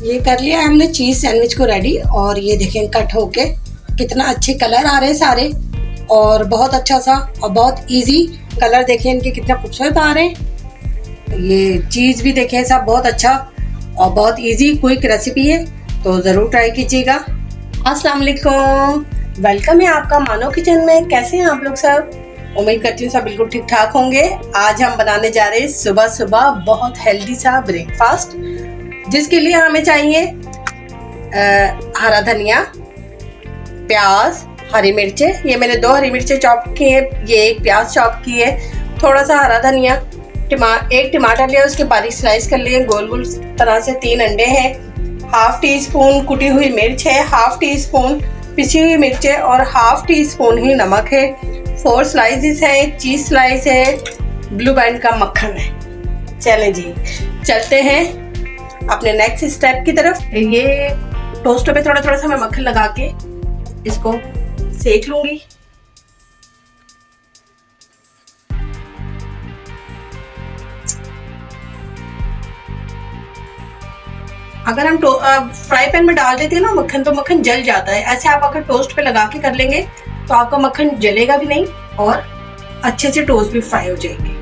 ये कर लिया हमने चीज़ सैंडविच को रेडी। और ये देखें कट होके कितना अच्छे कलर आ रहे हैं सारे, और बहुत अच्छा सा और बहुत इजी कलर देखें इनके कितना खूबसूरत आ रहे हैं। ये चीज़ भी देखें सब बहुत अच्छा और बहुत इजी क्विक रेसिपी है, तो ज़रूर ट्राई कीजिएगा। अस्सलाम वालेकुम, वेलकम है आपका मानो किचन में। कैसे हैं आप लोग सब? उम्मीद करती हूँ सब बिल्कुल ठीक ठाक होंगे। आज हम बनाने जा रहे हैं सुबह सुबह बहुत हेल्दी सा ब्रेकफास्ट, जिसके लिए हमें चाहिए हरा धनिया, प्याज, हरी मिर्चें। ये मैंने 2 हरी मिर्चें चॉप की है, ये 1 प्याज चॉप की है, थोड़ा सा हरा धनिया, 1 टमाटर लिया, उसके बारीक स्लाइस कर लिए गोल गोल तरह से। 3 अंडे हैं, हाफ टी स्पून कुटी हुई मिर्च है, हाफ टी स्पून पिसी हुई मिर्च है और हाफ टी स्पून ही नमक है। 4 स्लाइसेस है, चीज स्लाइस है, ब्लू बैंड का मक्खन है। चलें जी, चलते हैं अपने नेक्स्ट स्टेप की तरफ। ये टोस्टर पे थोड़ा थोड़ा सा मैं मक्खन लगा के इसको सेक लूंगी। अगर हम फ्राई पैन में डाल देते हैं ना मक्खन, तो मक्खन जल जाता है। ऐसे आप अगर टोस्ट पे लगा के कर लेंगे तो आपका मक्खन जलेगा भी नहीं और अच्छे से टोस्ट भी फ्राई हो जाएंगे।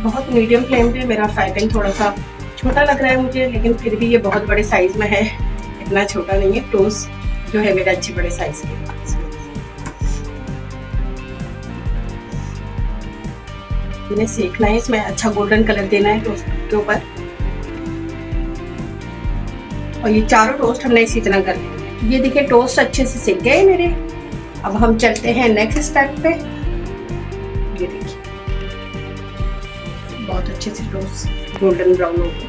बहुत मीडियम फ्लेम पे मेरा फ्राई पैन, थोड़ा सा छोटा लग रहा है मुझे, लेकिन फिर भी ये बहुत बड़े साइज में है, इतना छोटा नहीं है। टोस्ट जो है मेरे अच्छे बड़े साइज के। इन्हें सेकना है, इसमें अच्छा गोल्डन कलर देना है टोस्ट के ऊपर। और ये चारों टोस्ट हमने इसी तरह कर लिए। ये देखिए टोस्ट अच्छे से सेक गए मेरे। अब हम चलते हैं नेक्स्ट स्टेप पे। ये देखिए बहुत अच्छे से टोस्ट गोल्डन ब्राउन हो गए।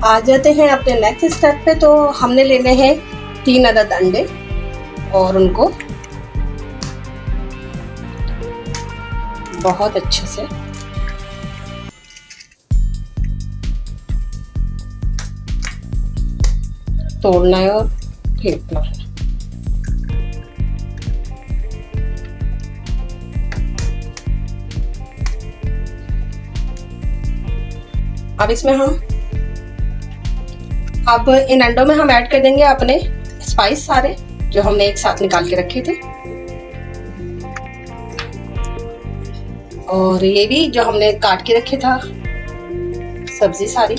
आ जाते हैं अपने नेक्स्ट स्टेप पे। तो हमने लेने हैं 3 अदद अंडे और उनको बहुत अच्छे से तोड़ना है और फेंटना है। अब इसमें हम इन अंडों में हम ऐड कर देंगे अपने स्पाइस सारे जो हमने एक साथ निकाल के रखे थे, और ये भी जो हमने काट के रखे था सब्जी सारी।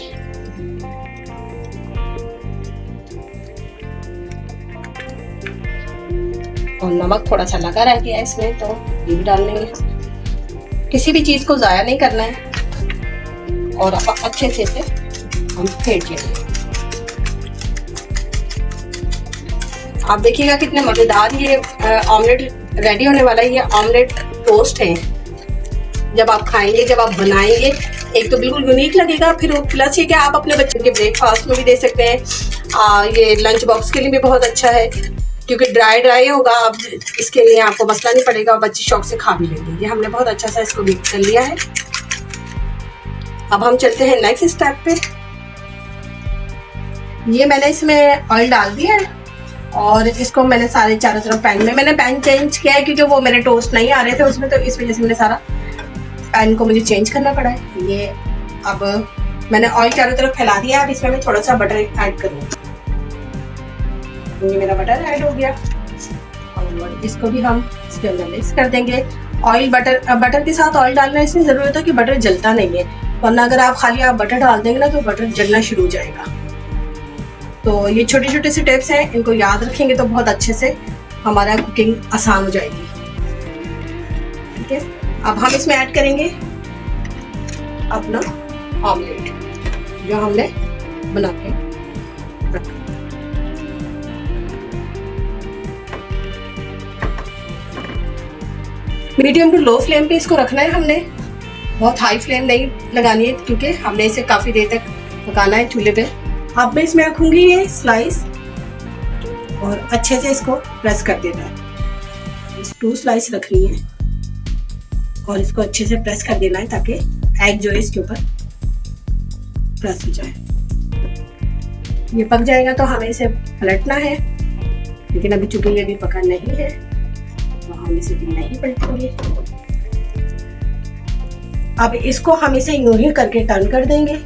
और नमक थोड़ा सा लगा रह गया है इसमें, तो ये भी डाल लेंगे। किसी भी चीज को जाया नहीं करना है और अच्छे से इसे हम फेंट लेंगे। आप देखिएगा कितने मजेदार ये ऑमलेट रेडी होने वाला है। ये ऑमलेट टोस्ट है। जब आप खाएंगे, जब आप बनाएंगे, एक तो बिल्कुल यूनिक लगेगा, फिर प्लस ये कि आप अपने बच्चों के ब्रेकफास्ट में भी दे सकते हैं। ये लंच बॉक्स के लिए भी बहुत अच्छा है, क्योंकि ड्राई होगा। अब इसके लिए आपको मसला नहीं पड़ेगा और बच्चे शौक से खा भी लेंगे। ये हमने बहुत अच्छा सा इसको मिक्स कर लिया है। अब हम चलते हैं नेक्स्ट स्टेप पे। ये मैंने इसमें ऑयल डाल दिया है और इसको मैंने सारे चारों तरफ पैन में, मैंने पैन चेंज किया है क्योंकि वो मेरे टोस्ट नहीं आ रहे थे उसमें, तो इस वजह से मैंने सारा पैन को मुझे चेंज करना पड़ा है। ये अब मैंने ऑयल चारों तरफ फैला दिया। अब इसमें मैं थोड़ा सा बटर ऐड करूँगी। ये मेरा बटर ऐड हो गया और इसको भी हम इसके अंदर मिक्स कर देंगे। ऑयल बटर के साथ ऑयल डालना इसमें जरूरत है कि बटर जलता नहीं है, वरना अगर आप खाली बटर डाल देंगे ना तो बटर जलना शुरू हो जाएगा। तो ये छोटे छोटे से टिप्स हैं, इनको याद रखेंगे तो बहुत अच्छे से हमारा कुकिंग आसान हो जाएगी। ठीक है, अब हम इसमें ऐड करेंगे अपना ऑमलेट जो हमने बना के रखा। मीडियम टू लो फ्लेम पे इसको रखना है हमने, बहुत हाई फ्लेम नहीं लगानी है क्योंकि हमने इसे काफी देर तक पकाना है चूल्हे पे। अब मैं इसमें रखूंगी ये स्लाइस और अच्छे से इसको प्रेस कर देना है। 2 स्लाइस रखनी है और इसको अच्छे से प्रेस कर देना है ताकि एग जो है इसके ऊपर प्रेस हो जाए। ये पक जाएगा तो हमें इसे पलटना है लेकिन अभी चूंकि ये भी पका नहीं है तो हम इसे भी नहीं पलटेंगे। अब इसको हम इसे यूं ही करके टर्न कर देंगे।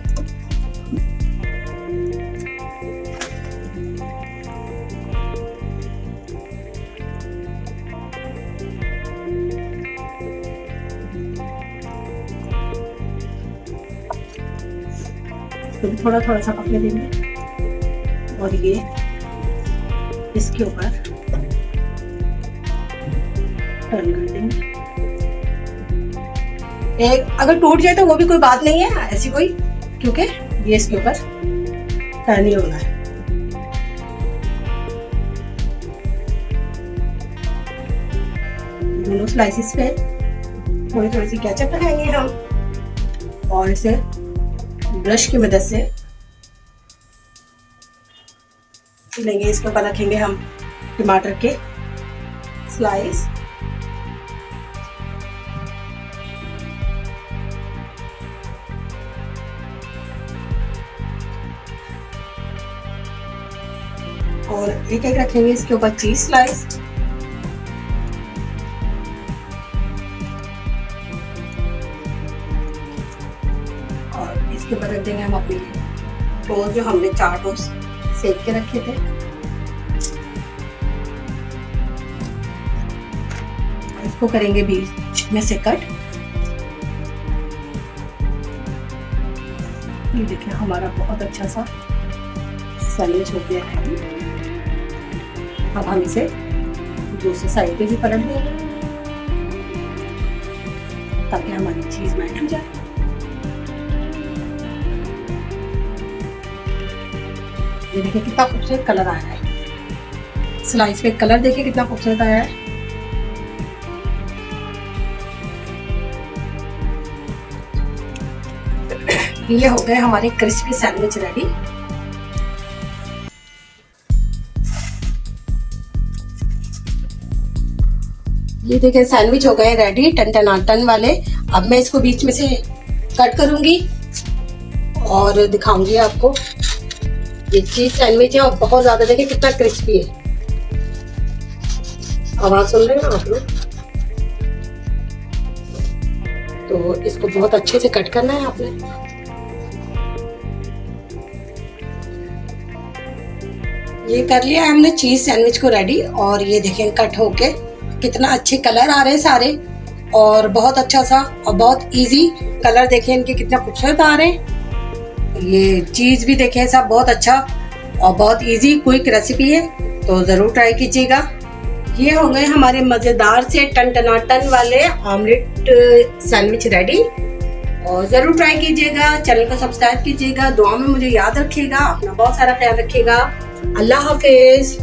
तो थोड़ा थोड़ा सा पकने देंगे और ये इसके ऊपर टर्न कर देंगे। एक अगर टूट जाए तो वो भी कोई बात नहीं है ऐसी कोई, क्योंकि ये इसके ऊपर टर्न ही होना है। दोनों स्लाइसिस पे थोड़ी थोड़ी सी केचप लगाएंगे हम और इसे ब्रश की मदद से लेंगे। इसके ऊपर रखेंगे हम टमाटर के स्लाइस। और एक एक रखेंगे इसके ऊपर चीज स्लाइस। और इसके ऊपर रख देंगे हम अपनी टोस्ट जो हमने 4 टोस्ट सेक के रखे थे। इसको करेंगे बीच में से कट। ये देखिए हमारा बहुत अच्छा सा सैंडविच हो गया है। अब हम इसे दूसरी साइड पे भी पलट देंगे ताकि हमारी चीज मेल्ट हो जाए। ये देखिए कितना खूबसूरत कलर आया है। स्लाइस पे कलर देखिए कितना खूबसूरत आया है। ये हो गए हमारे क्रिस्पी सैंडविच रेडी। ये देखिए सैंडविच हो गए रेडी टन वाले। अब मैं इसको बीच में से कट करूंगी और दिखाऊंगी आपको। ये चीज सैंडविच है और बहुत ज्यादा देखिए कितना क्रिस्पी है। आवाज सुन रहे हैं आप लोग? तो इसको बहुत अच्छे से कट करना है आपने। ये कर लिया हमने चीज सैंडविच को रेडी और ये देखें कट होके कितना अच्छे कलर आ रहे हैं सारे और बहुत अच्छा सा और बहुत इजी कलर देखें इनके कितना खूबसूरत आ रहे हैं। ये चीज भी देखें सब बहुत अच्छा और बहुत इजी क्विक रेसिपी है, तो जरूर ट्राई कीजिएगा। ये हो गए हमारे मजेदार से टन वाले ऑमलेट सैंडविच रेडी और जरूर ट्राई कीजिएगा। चैनल को सब्सक्राइब कीजिएगा। दुआ में मुझे याद रखिएगा। अपना बहुत सारा ख्याल रखिएगा। अल्लाह हाफिज।